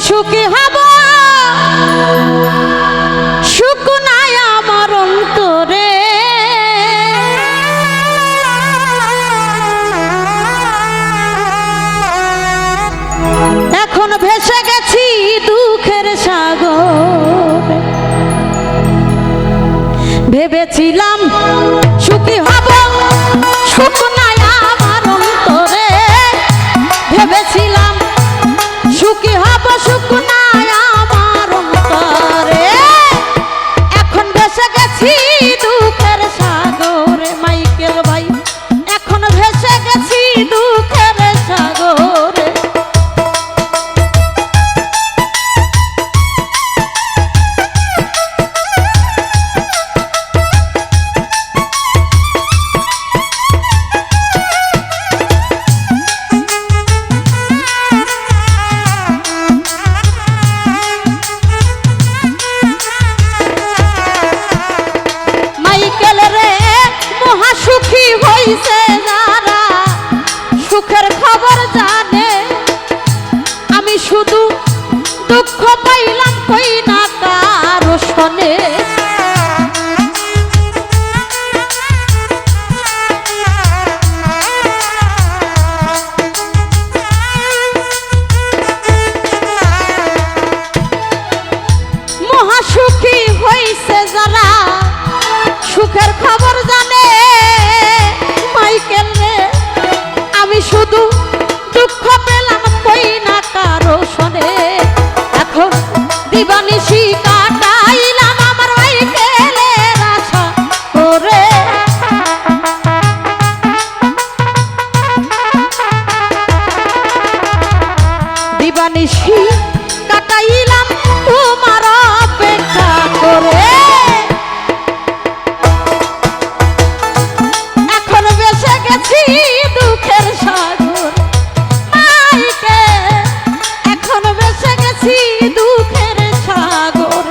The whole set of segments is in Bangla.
সুখী হব সুখ নাই আমার অন্তরে এখন ভেসে গেছি দুঃখের সাগর ভেবেছিলাম সুখী হব সুখ নাই আমার অন্তরে ভেবেছিলাম সুখী হব সুখ নাই আমার অন্তরে এখন ভেসে গেছি দুঃখের সাগরে মাইকেল ভাই এখন ভেসে গেছি দুঃখের সাগরে সুখী হইছে যারা সুখের খবর জানে আমি শুধু দুঃখ পাইলাম কই না কারো শোনে মহাসুখী হইছে যারা সুখের খবর জানে আমি শুধু দুঃখ পেলাম কই না কারো শোনে এখন দিবানিশি কাটাইলাম আমার মাইকেলের আশা করে দিবানিশি কাটাইলাম তোমার অপেক্ষা করে দুঃখের সাগর মাইকে এখন বেঁচে গেছি দুঃখের সাগর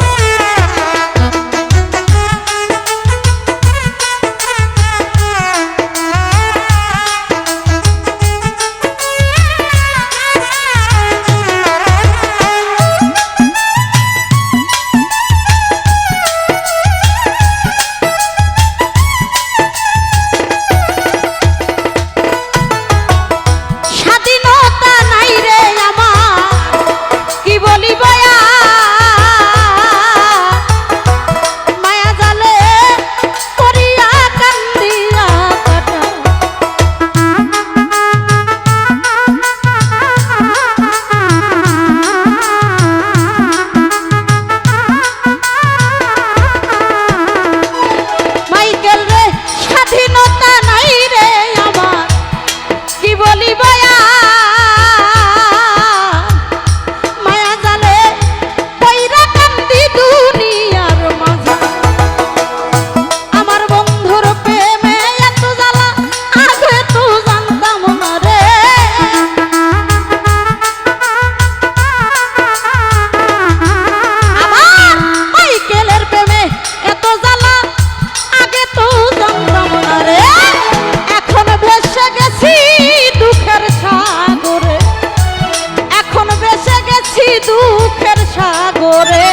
দুঃখের সাগরে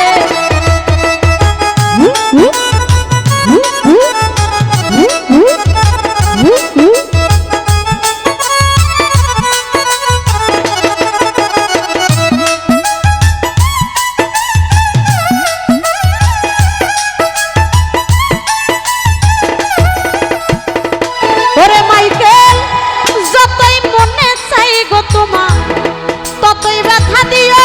ওরে মাইকেল যতই মনে চাই গো তোমার ততই ব্যথা দিও